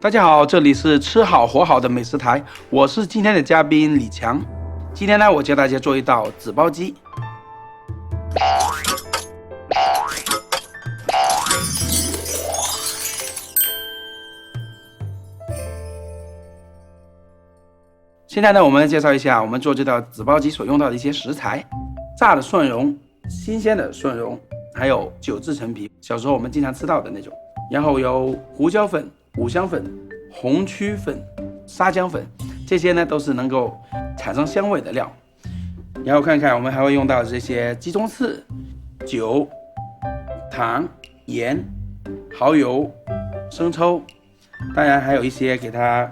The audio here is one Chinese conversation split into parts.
大家好，这里是吃好活好的美食台，我是今天的嘉宾李强。今天呢，我教大家做一道纸包鸡。现在呢，我们来介绍一下我们做这道纸包鸡所用到的一些食材：炸的蒜蓉、新鲜的蒜蓉，还有9制陈皮，小时候我们经常吃到的那种。然后有胡椒粉、五香粉、红曲粉、沙姜粉，这些呢都是能够产生香味的料。然后看看我们还会用到这些鸡中刺、酒、糖、盐、蚝油、生抽，当然还有一些给它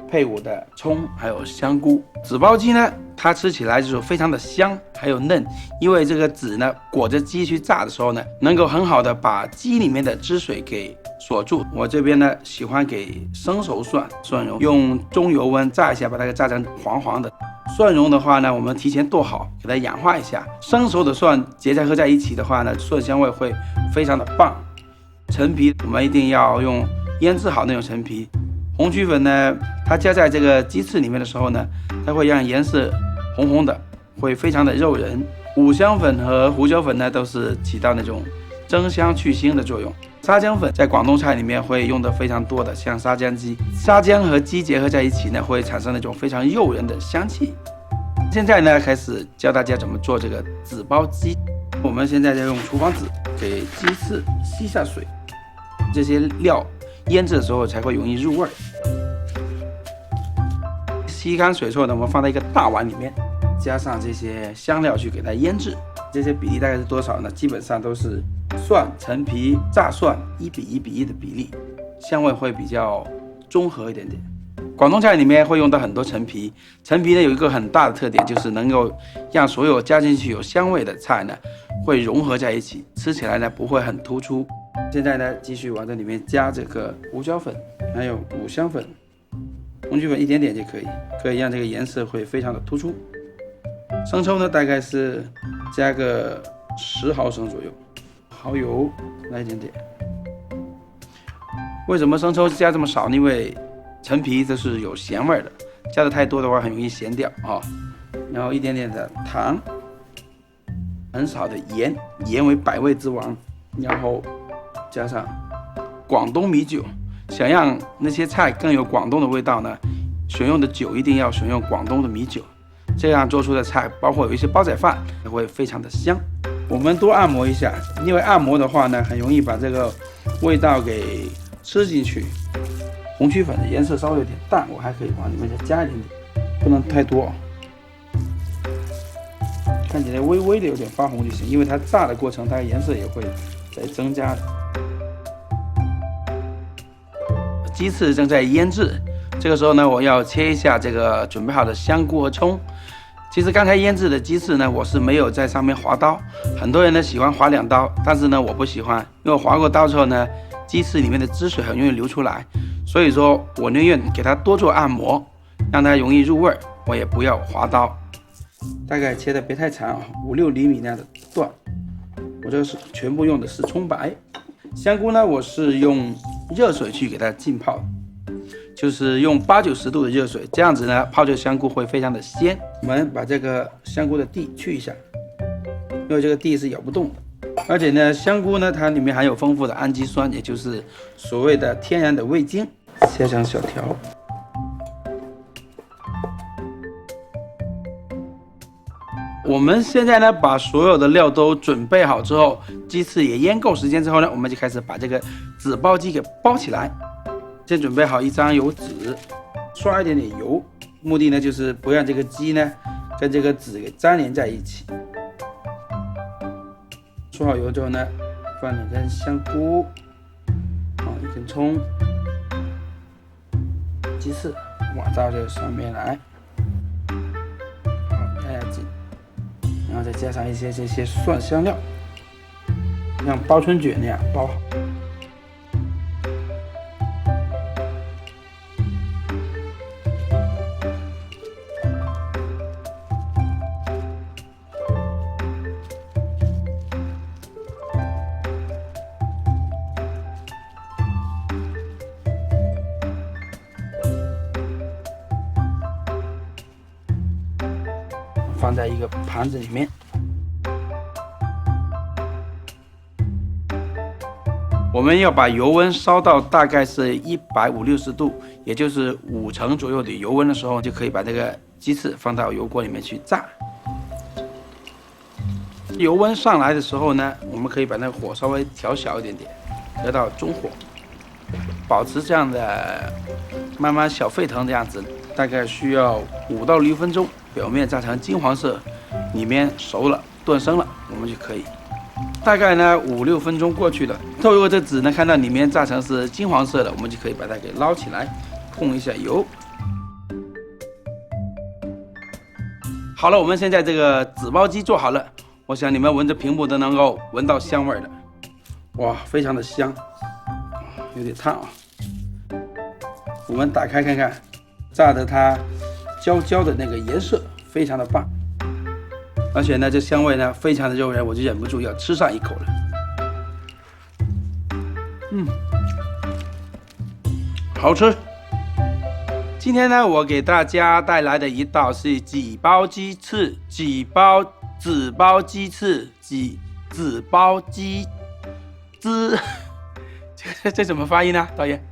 配伍的葱，还有香菇。纸包鸡呢，它吃起来就是非常的香，还有嫩，因为这个纸呢裹着鸡去炸的时候呢，能够很好的把鸡里面的汁水给锁住。我这边呢喜欢给生熟蒜蓉用中油温炸一下，把它给炸成黄黄的。蒜蓉的话呢，我们提前剁好，给它氧化一下。生熟的蒜结合在一起的话呢，蒜香味会非常的棒。陈皮我们一定要用腌制好那种陈皮。红曲粉呢，它加在这个鸡翅里面的时候呢，它会让颜色红红的，会非常的诱人。五香粉和胡椒粉呢，都是起到那种增香去腥的作用。沙姜粉在广东菜里面会用的非常多的，像沙姜鸡，沙姜和鸡结合在一起呢，会产生那种非常诱人的香气。现在呢，开始教大家怎么做这个纸包鸡。我们现在要用厨房纸给鸡翅吸下水，这些料腌制的时候才会容易入味。吸干水之后呢，我们放在一个大碗里面，加上这些香料去给它腌制。这些比例大概是多少呢？基本上都是蒜、陈皮、炸蒜1:1:1的比例，香味会比较中和一点点。广东菜里面会用到很多陈皮，陈皮呢有一个很大的特点，就是能够让所有加进去有香味的菜呢会融合在一起，吃起来呢不会很突出。现在呢继续往这里面加这个胡椒粉，还有五香粉、红曲粉一点点就可以，可以让这个颜色会非常的突出。生抽呢大概是加个10毫升左右，蚝油来一点点。为什么生抽加这么少？因为陈皮这是有咸味的，加的太多的话很容易咸掉啊。然后一点点的糖，很少的盐，盐为百味之王。然后加上广东米酒，想让那些菜更有广东的味道呢，选用的酒一定要选用广东的米酒，这样做出的菜，包括有一些煲仔饭，也会非常的香。我们多按摩一下，因为按摩的话呢，很容易把这个味道给吃进去。红曲粉的颜色稍微有点淡，我还可以往里面再加一点点，不能太多，看起来微微的有点发红就行，因为它炸的过程，它的颜色也会在增加的。鸡翅正在腌制，这个时候呢，我要切一下这个准备好的香菇和葱。其实刚才腌制的鸡翅呢，我是没有在上面划刀，很多人呢喜欢划2刀，但是呢我不喜欢，因为划过刀之后呢，鸡翅里面的汁水很容易流出来，所以说我宁愿给它多做按摩，让它容易入味，我也不要划刀。大概切的别太长，5-6厘米那样的段。我这个是全部用的是葱白。香菇呢，我是用热水去给它浸泡，就是用80-90度的热水，这样子呢泡这个香菇会非常的鲜。我们把这个香菇的蒂去一下，因为这个蒂是咬不动的，而且呢香菇呢它里面含有丰富的氨基酸，也就是所谓的天然的味精。切成小条。我们现在呢把所有的料都准备好之后，鸡翅也腌够时间之后呢，我们就开始把这个纸包鸡给包起来。先准备好一张油纸，刷一点点油，目的呢就是不让这个鸡呢跟这个纸给粘连在一起。刷好油之后呢，放2根香菇，1根葱，鸡翅往到这上面来，压压紧，然后再加上一些这些蒜香料，像包春卷那样包好。放在一个盘子里面。我们要把油温烧到大概是150-160度，也就是5成左右的油温的时候，就可以把这个鸡翅放到油锅里面去炸。油温上来的时候呢，我们可以把那个火稍微调小一点点，调到中火，保持这样的慢慢小沸腾的样子，大概需要5到6分钟，表面炸成金黄色，里面熟了炖生了，我们就可以。大概呢5-6分钟过去了，透过这纸呢看到里面炸成是金黄色的，我们就可以把它给捞起来，控一下油。好了，我们现在这个纸包鸡做好了，我想你们闻着屏幕都能够闻到香味的，哇，非常的香，有点烫啊。我们打开看看，炸的它焦焦的那个颜色非常的棒。而且呢，这香味呢非常的诱人，我就忍不住要吃上一口了。好吃。今天呢，我给大家带来的一道是纸包鸡翅，纸包鸡翅，纸包鸡，这怎么发音呢？导演？